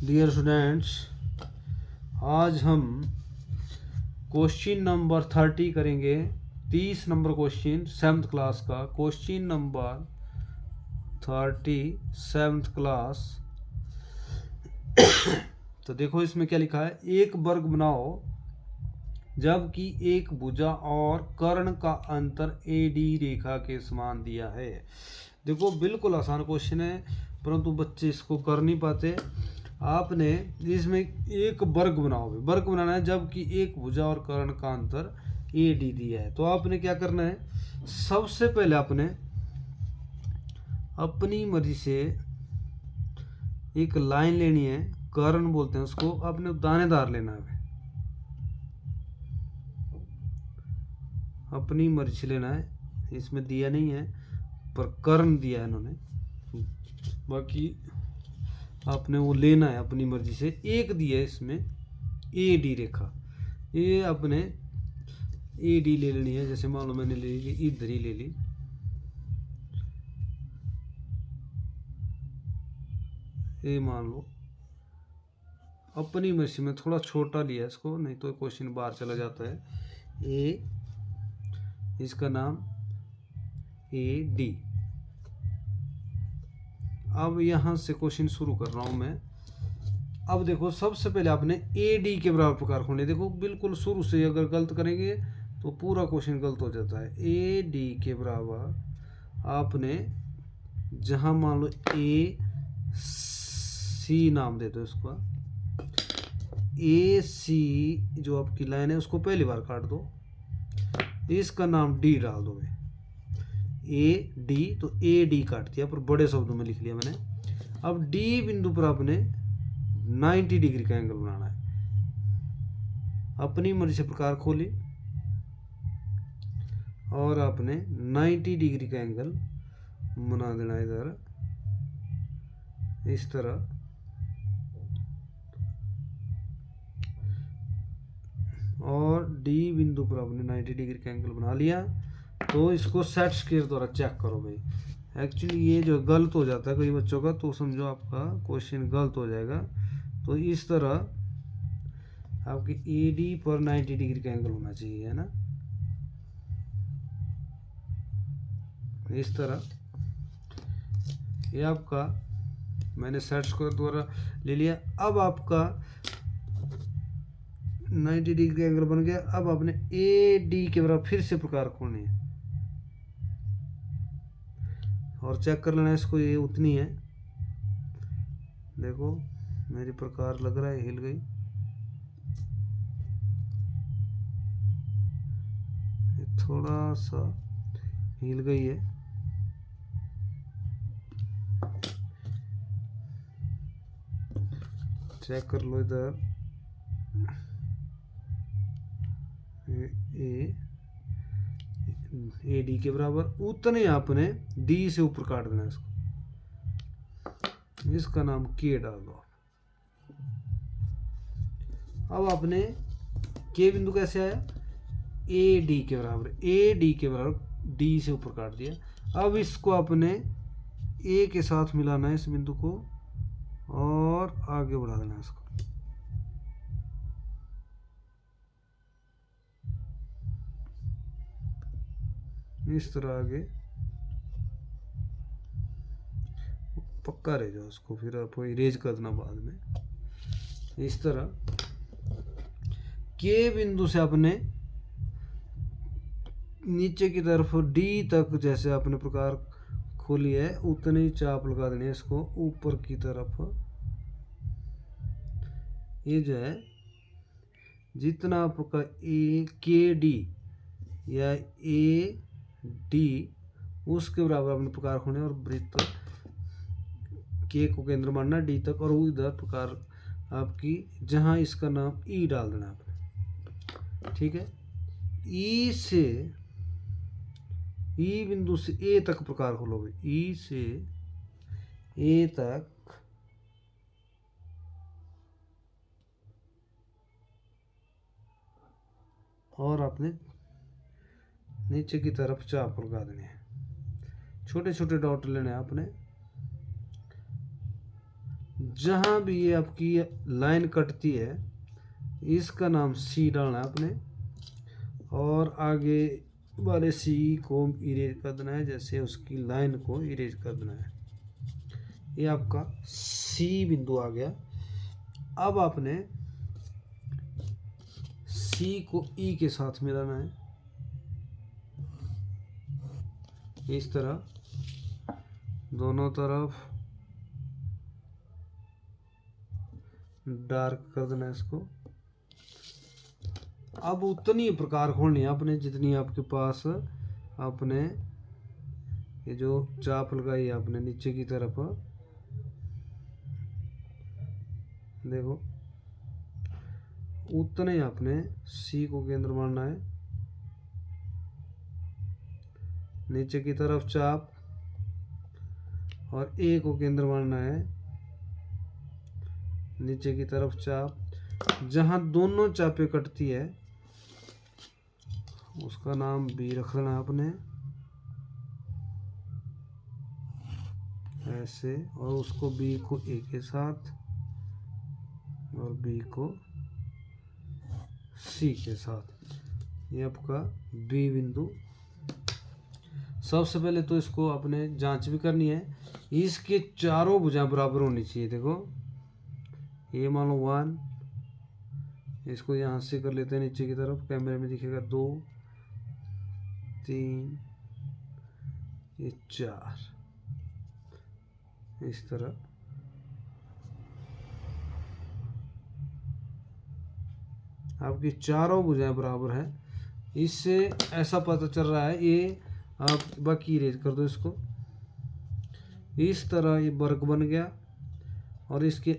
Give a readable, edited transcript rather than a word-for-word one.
Dear students, आज हम question number 30 करेंगे। 30 नंबर क्वेश्चन 7th क्लास का। Question number 30 7th class. तो देखो इसमें क्या लिखा है। एक वर्ग बनाओ जबकि एक भुजा और कर्ण का अंतर AD रेखा के समान दिया है। देखो बिल्कुल आसान क्वेश्चन है, परंतु बच्चे इसको कर नहीं पाते। आपने इसमें एक वर्ग बनाओगे, वर्ग बनाना है जबकि एक भुजा और कर्ण का अंतर AD दिया है। तो आपने क्या करना है, सबसे पहले आपने अपनी मर्जी से एक लाइन लेनी है, कर्ण बोलते हैं उसको। आपने दानेदार लेना है, अपनी मर्जी से लेना है। इसमें दिया नहीं है पर कर्ण दिया है इन्होंने, बाकी आपने वो लेना है अपनी मर्जी से। एक दिया है इसमें AD रेखा, ये अपने AD ले लेनी है। जैसे मान लो मैंने ले ली, इधर ही ले ली, ये मान लो अपनी मर्जी में थोड़ा छोटा लिया इसको, नहीं तो क्वेश्चन बाहर चला जाता है। इसका नाम AD। अब यहाँ से क्वेश्चन शुरू कर रहा हूँ मैं। अब देखो सबसे पहले आपने AD के बराबर प्रकार खोलने। देखो बिल्कुल शुरू से अगर गलत करेंगे तो पूरा क्वेश्चन गलत हो जाता है। AD के बराबर आपने जहाँ मान लो AC नाम दे दो इसको। AC जो आपकी लाइन है उसको पहली बार काट दो, इसका नाम D डाल दो। AD तो AD काट दिया, पर बड़े शब्दों में लिख लिया मैंने। अब D बिंदु पर आपने 90 डिग्री का एंगल बनाना है। अपनी मर्जी से प्रकार खोली और आपने 90 डिग्री का एंगल बना देना इधर इस तरह। और D बिंदु पर आपने 90 डिग्री का एंगल बना लिया। तो इसको सेट स्क्वायर द्वारा चेक करो भाई। एक्चुअली ये जो गलत हो जाता है कई बच्चों का, तो समझो आपका क्वेश्चन गलत हो जाएगा। तो इस तरह आपकी AD पर 90 डिग्री का एंगल होना चाहिए, है ना। इस तरह ये आपका मैंने सेट स्क्वायर द्वारा ले लिया। अब आपका 90 डिग्री एंगल बन गया। अब आपने AD के बराबर फिर से प्रकार खोलनी है और चेक कर लेना इसको, ये उतनी है। देखो मेरी प्रकार लग रहा है हिल गई, ये थोड़ा सा हिल गई है। चेक कर लो इधर, AD के बराबर उतने आपने D से ऊपर काट देना इसको, इसका नाम K डाल दो। अब आपने K बिंदु कैसे आया, AD के बराबर, AD के बराबर D से ऊपर काट दिया। अब इसको आपने A के साथ मिलाना है इस बिंदु को और आगे बढ़ा देना इसको। इस तरह आगे पक्का रह जाओ उसको, फिर आपको इरेज कर देना बाद में। इस तरह K बिंदु से आपने नीचे की तरफ D तक जैसे आपने प्रकार खोली है उतनी चाप लगा देनी है इसको ऊपर की तरफ। ये जो है जितना आपका KD या AD उसके बराबर आपने प्रकार खोलने और वृत्त K को केंद्र मानना D तक, और उधर प्रकार आपकी जहां इसका नाम E डाल देना आपने। ठीक है, E से E बिंदु से A तक प्रकार खोलोगे, E से A तक। और आपने नीचे की तरफ चाप लगा देने हैं, छोटे छोटे डॉट लेने हैं आपने। जहाँ भी ये आपकी लाइन कटती है इसका नाम सी डालना है आपने, और आगे वाले सी को इरेज कर देना है, जैसे उसकी लाइन को इरेज कर देना है। ये आपका सी बिंदु आ गया। अब आपने सी को ई के साथ मिलाना है, इस तरह दोनों तरफ डार्क कर देना है इसको। अब उतनी प्रकार खोलनी है आपने जितनी आपके पास आपने ये जो चाप लगाई है आपने नीचे की तरफ, देखो उतने आपने सी को केंद्र मानना है, नीचे की तरफ चाप, और ए को केंद्र मानना है, नीचे की तरफ चाप। जहां दोनों चापें कटती है उसका नाम बी रख लेना आपने, ऐसे, और उसको बी को ए के साथ और बी को सी के साथ। ये आपका बी बिंदु। सबसे पहले तो इसको आपने जांच भी करनी है, इसके चारों भुजाएं बराबर होनी चाहिए। देखो ये मान लो 1, इसको यहाँ से कर लेते हैं नीचे की तरफ, कैमरे में दिखेगा 2, 3, ये 4, इस तरह। आपकी चारों भुजाएं बराबर है, इससे ऐसा पता चल रहा है। ये आप बाकी इरेज कर दो इसको, इस तरह ये वर्ग बन गया, और इसके